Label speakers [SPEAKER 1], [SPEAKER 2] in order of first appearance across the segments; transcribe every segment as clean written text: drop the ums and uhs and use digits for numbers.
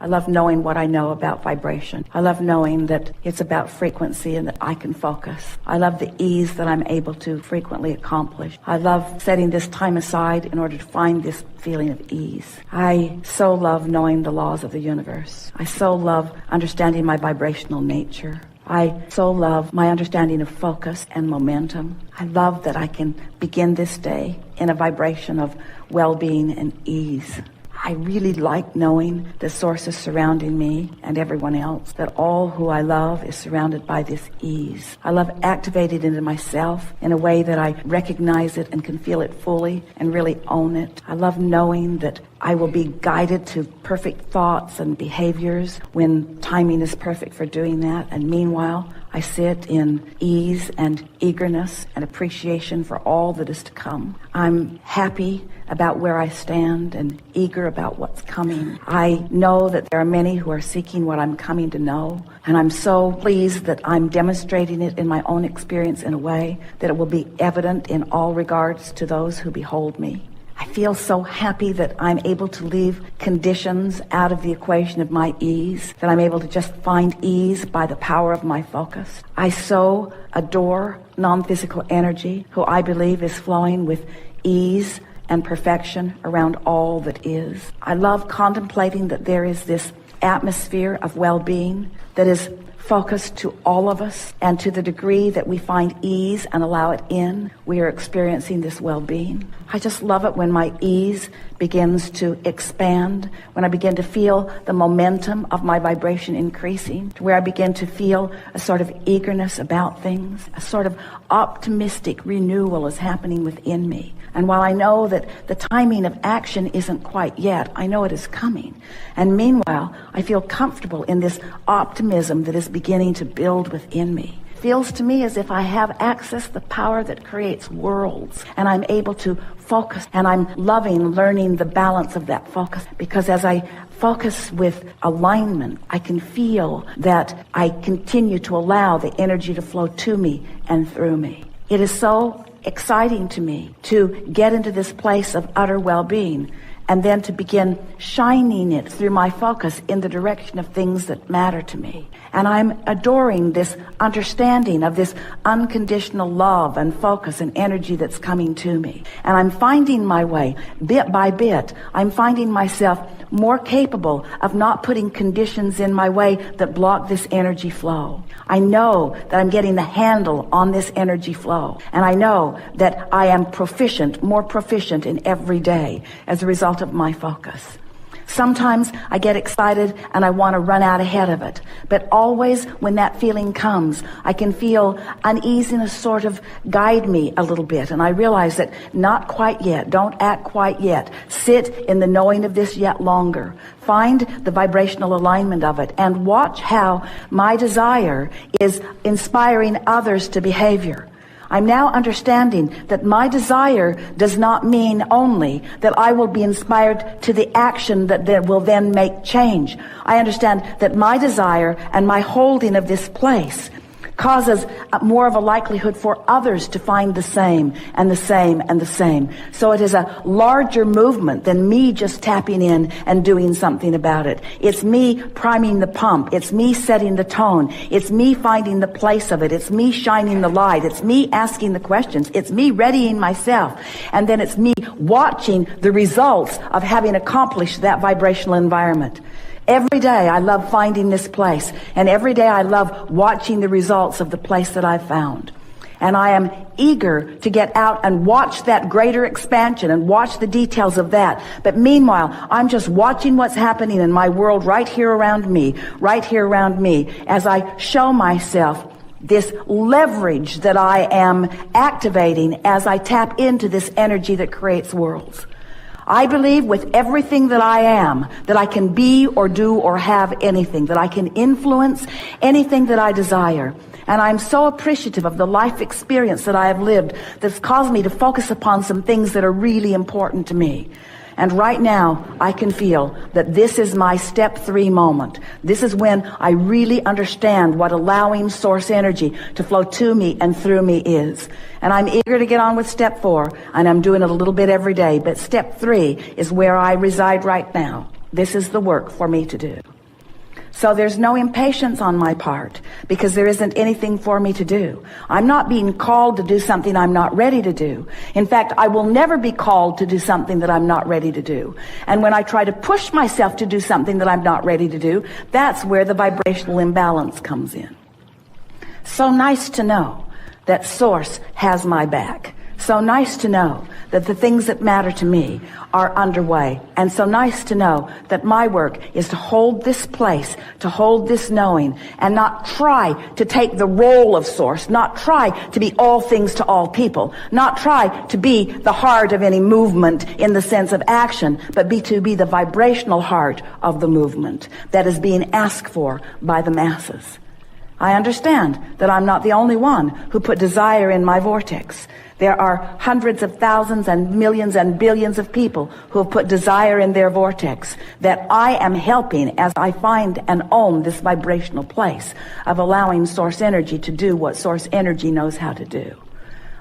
[SPEAKER 1] I love knowing what I know about vibration. I love knowing that it's about frequency and that I can focus. I love the ease that I'm able to frequently accomplish. I love setting this time aside in order to find this feeling of ease. I so love knowing the laws of the universe. I so love understanding my vibrational nature. I so love my understanding of focus and momentum. I love that I can begin this day in a vibration of well-being and ease. I really like knowing the sources surrounding me and everyone else, that all who I love is surrounded by this ease. I love activating it into myself in a way that I recognize it and can feel it fully and really own it. I love knowing that I will be guided to perfect thoughts and behaviors when timing is perfect for doing that. And meanwhile, I sit in ease and eagerness and appreciation for all that is to come. I'm happy about where I stand and eager about what's coming. I know that there are many who are seeking what I'm coming to know, and I'm so pleased that I'm demonstrating it in my own experience in a way that it will be evident in all regards to those who behold me. I feel so happy that I'm able to leave conditions out of the equation of my ease, that I'm able to just find ease by the power of my focus. I so adore non-physical energy, who I believe is flowing with ease and perfection around all that is. I love contemplating that there is this atmosphere of well-being that is focused to all of us, and to the degree that we find ease and allow it in, we are experiencing this well-being. I just love it when my ease begins to expand, when I begin to feel the momentum of my vibration increasing, to where I begin to feel a sort of eagerness about things, a sort of optimistic renewal is happening within me. And while I know that the timing of action isn't quite yet, I know it is coming. And meanwhile, I feel comfortable in this optimism that is beginning to build within me. It feels to me as if I have access to the power that creates worlds, and I'm able to focus, and I'm loving learning the balance of that focus, because as I focus with alignment, I can feel that I continue to allow the energy to flow to me and through me. It is so exciting to me to get into this place of utter well-being, and then to begin shining it through my focus in the direction of things that matter to me. And I'm adoring this understanding of this unconditional love and focus and energy that's coming to me. And I'm finding my way, bit by bit, I'm finding myself more capable of not putting conditions in my way that block this energy flow. I know that I'm getting the handle on this energy flow, and I know that I am proficient, more proficient in every day as a result of my focus. Sometimes I get excited and I want to run out ahead of it. But always when that feeling comes, I can feel uneasiness sort of guide me a little bit. And I realize that not quite yet. Don't act quite yet. Sit in the knowing of this yet longer. Find the vibrational alignment of it and watch how my desire is inspiring others to behavior. I'm now understanding that my desire does not mean only that I will be inspired to the action that will then make change. I understand that my desire and my holding of this place causes more of a likelihood for others to find the same and the same and the same. So it is a larger movement than me just tapping in and doing something about it. It's me priming the pump. It's me setting the tone. It's me finding the place of it. It's me shining the light. It's me asking the questions. It's me readying myself. And then it's me watching the results of having accomplished that vibrational environment. Every day I love finding this place, and every day I love watching the results of the place that I've found. And I am eager to get out and watch that greater expansion and watch the details of that. But meanwhile, I'm just watching what's happening in my world right here around me, as I show myself this leverage that I am activating as I tap into this energy that creates worlds. I believe with everything that I am, that I can be or do or have anything, that I can influence anything that I desire. And I'm so appreciative of the life experience that I have lived that's caused me to focus upon some things that are really important to me. And right now, I can feel that this is my step 3 moment. This is when I really understand what allowing source energy to flow to me and through me is. And I'm eager to get on with step 4, and I'm doing it a little bit every day. But step 3 is where I reside right now. This is the work for me to do. So there's no impatience on my part because there isn't anything for me to do. I'm not being called to do something I'm not ready to do. In fact, I will never be called to do something that I'm not ready to do. And when I try to push myself to do something that I'm not ready to do, that's where the vibrational imbalance comes in. So nice to know that Source has my back. So nice to know that the things that matter to me are underway. And so nice to know that my work is to hold this place, to hold this knowing, and not try to take the role of Source, not try to be all things to all people, not try to be the heart of any movement in the sense of action, but to be the vibrational heart of the movement that is being asked for by the masses. I understand that I'm not the only one who put desire in my vortex. There are hundreds of thousands and millions and billions of people who have put desire in their vortex that I am helping as I find and own this vibrational place of allowing Source energy to do what Source energy knows how to do.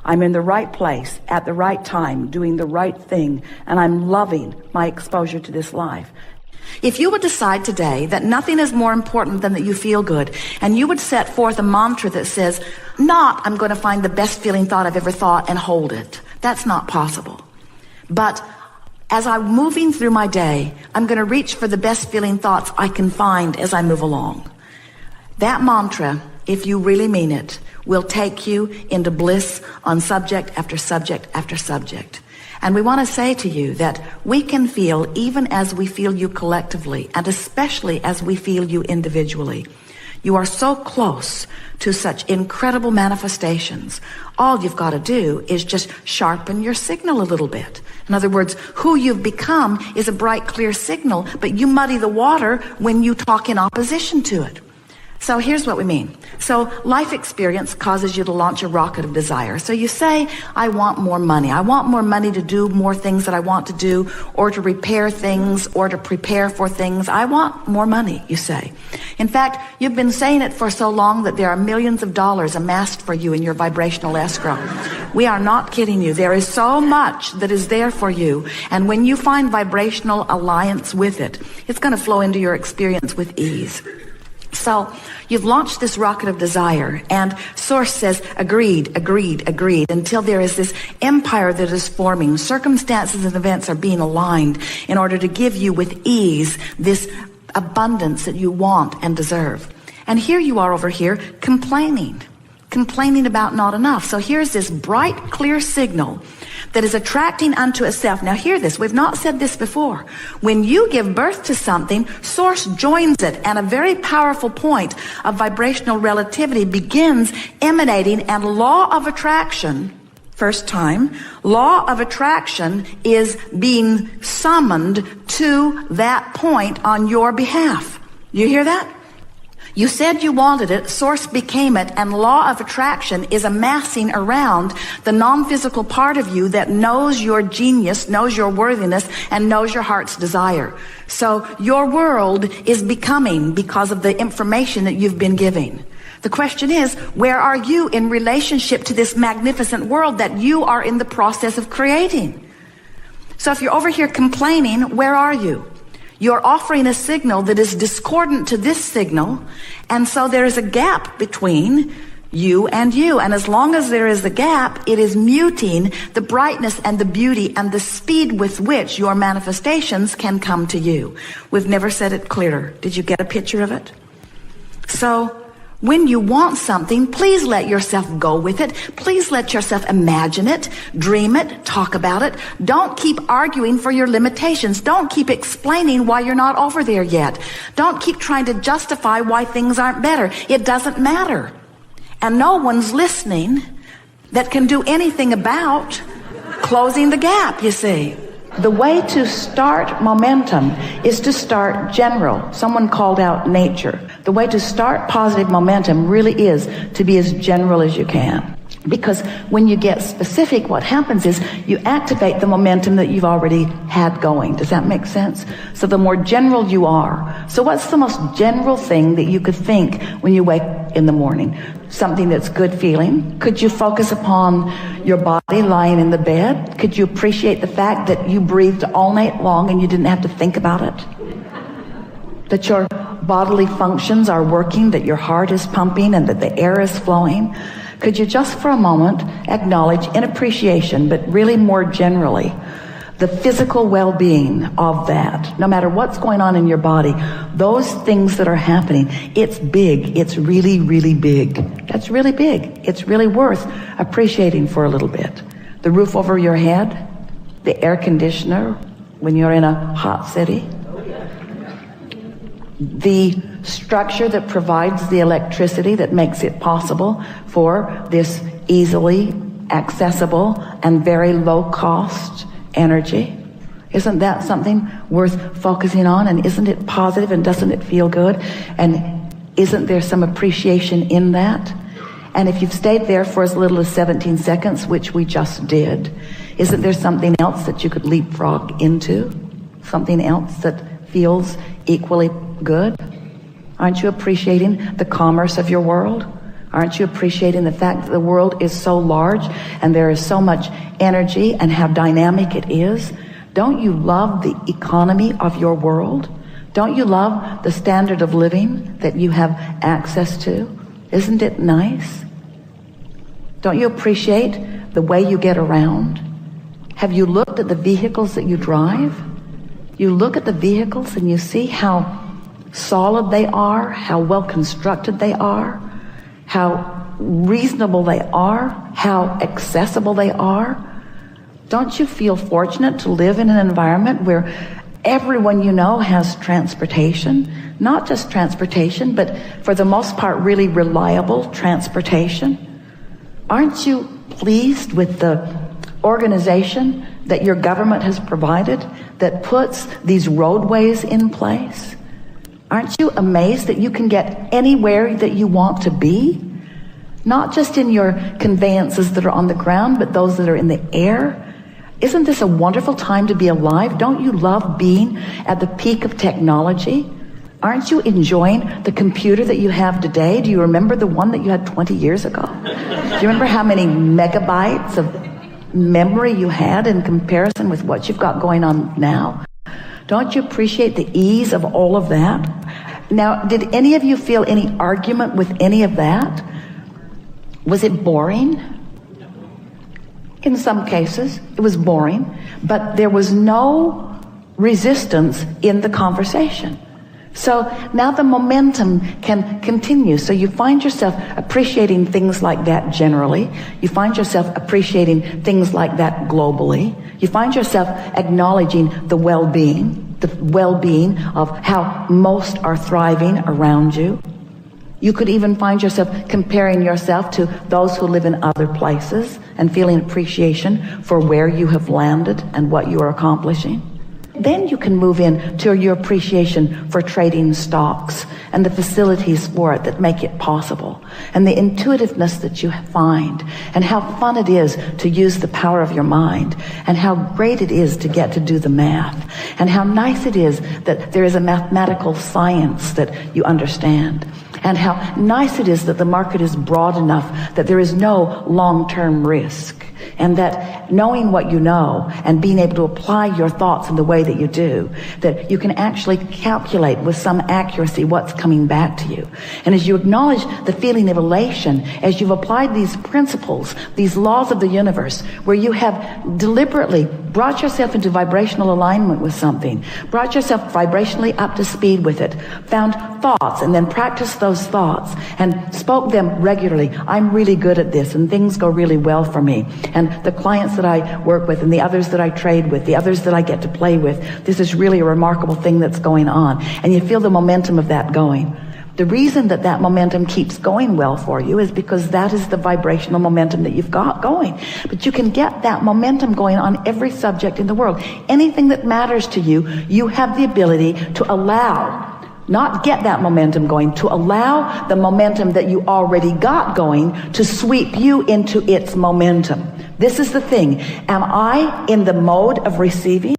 [SPEAKER 1] I'm in the right place at the right time, doing the right thing, and I'm loving my exposure to this life. If you would decide today that nothing is more important than that you feel good, and you would set forth a mantra that says, not, I'm going to find the best feeling thought I've ever thought and hold it. That's not possible. But as I'm moving through my day, I'm going to reach for the best feeling thoughts I can find as I move along. That mantra, if you really mean it, will take you into bliss on subject after subject after subject. And we want to say to you that we can feel even as we feel you collectively, and especially as we feel you individually. You are so close to such incredible manifestations. All you've got to do is just sharpen your signal a little bit. In other words, who you've become is a bright, clear signal, but you muddy the water when you talk in opposition to it. So here's what we mean. So life experience causes you to launch a rocket of desire. So you say, I want more money. I want more money to do more things that I want to do, or to repair things, or to prepare for things. I want more money, you say. In fact, you've been saying it for so long that there are millions of dollars amassed for you in your vibrational escrow. We are not kidding you. There is so much that is there for you. And when you find vibrational alliance with it, it's going to flow into your experience with ease. So you've launched this rocket of desire, and Source says, agreed, agreed, agreed, until there is this empire that is forming. Circumstances and events are being aligned in order to give you with ease this abundance that you want and deserve. And here you are over here complaining about not enough. So here's this bright, clear signal that is attracting unto itself. Now hear this. We've not said this before. When you give birth to something, Source joins it, and a very powerful point of vibrational relativity begins emanating, and law of attraction, first time, law of attraction is being summoned to that point on your behalf. You hear that? You said you wanted it, Source became it, and law of attraction is amassing around the non-physical part of you that knows your genius, knows your worthiness, and knows your heart's desire. So your world is becoming because of the information that you've been giving. The question is, where are you in relationship to this magnificent world that you are in the process of creating? So if you're over here complaining, where are you? You're offering a signal that is discordant to this signal, and so there is a gap between you and you. And as long as there is a gap, it is muting the brightness and the beauty and the speed with which your manifestations can come to you. We've never said it clearer. Did you get a picture of it? So when you want something, please let yourself go with it. Please let yourself imagine it, dream it, talk about it. Don't keep arguing for your limitations. Don't keep explaining why you're not over there yet. Don't keep trying to justify why things aren't better. It doesn't matter. And no one's listening that can do anything about closing the gap, you see. The way to start momentum is to start general. Someone called out nature. The way to start positive momentum really is to be as general as you can. Because when you get specific, what happens is you activate the momentum that you've already had going. Does that make sense? So the more general you are. So what's the most general thing that you could think when you wake in the morning? Something that's good feeling? Could you focus upon your body lying in the bed? Could you appreciate the fact that you breathed all night long and you didn't have to think about it? that your bodily functions are working, that your heart is pumping, and that the air is flowing, could you just for a moment acknowledge in appreciation, but really more generally, the physical well-being of that? No matter what's going on in your body, those things that are happening, it's big. It's really, really big. That's really big. It's really worth appreciating for a little bit. The roof over your head, the air conditioner when you're in a hot city, the structure that provides the electricity that makes it possible for this easily accessible and very low cost energy. Isn't that something worth focusing on? And isn't it positive, and doesn't it feel good? And isn't there some appreciation in that? And if you've stayed there for as little as 17 seconds, which we just did, isn't there something else that you could leapfrog into? Something else that feels equally good? Aren't you appreciating the commerce of your world? Aren't you appreciating the fact that the world is so large and there is so much energy and how dynamic it is? Don't you love the economy of your world? Don't you love the standard of living that you have access to? Isn't it nice? Don't you appreciate the way you get around? Have you looked at the vehicles that you drive? You look at the vehicles and you see how solid they are, how well constructed they are, how reasonable they are, how accessible they are. Don't you feel fortunate to live in an environment where everyone you know has transportation? Not just transportation, but for the most part really reliable transportation. Aren't you pleased with the organization that your government has provided that puts these roadways in place? Aren't you amazed that you can get anywhere that you want to be? Not just in your conveyances that are on the ground, but those that are in the air. Isn't this a wonderful time to be alive? Don't you love being at the peak of technology? Aren't you enjoying the computer that you have today? Do you remember the one that you had 20 years ago? Do you remember how many megabytes of memory you had in comparison with what you've got going on now? Don't you appreciate the ease of all of that? Now, did any of you feel any argument with any of that? Was it boring? In some cases, it was boring, but there was no resistance in the conversation. So now the momentum can continue. So you find yourself appreciating things like that generally. You find yourself appreciating things like that globally. You find yourself acknowledging the well-being of how most are thriving around you. You could even find yourself comparing yourself to those who live in other places and feeling appreciation for where you have landed and what you are accomplishing. Then you can move in to your appreciation for trading stocks and the facilities for it that make it possible, and the intuitiveness that you find, and how fun it is to use the power of your mind, and how great it is to get to do the math, and how nice it is that there is a mathematical science that you understand, and how nice it is that the market is broad enough that there is no long-term risk. And that knowing what you know and being able to apply your thoughts in the way that you do, that you can actually calculate with some accuracy what's coming back to you. And as you acknowledge the feeling of elation, as you've applied these principles, these laws of the universe, where you have deliberately brought yourself into vibrational alignment with something, brought yourself vibrationally up to speed with it, found thoughts and then practiced those thoughts and spoke them regularly. I'm really good at this and things go really well for me. And the clients that I work with and the others that I trade with, the others that I get to play with, this is really a remarkable thing that's going on. And you feel the momentum of that going. The reason that that momentum keeps going well for you is because that is the vibrational momentum that you've got going. But you can get that momentum going on every subject in the world. Anything that matters to you, you have the ability to allow, not get that momentum going, to allow the momentum that you already got going to sweep you into its momentum. This is the thing. Am I in the mode of receiving?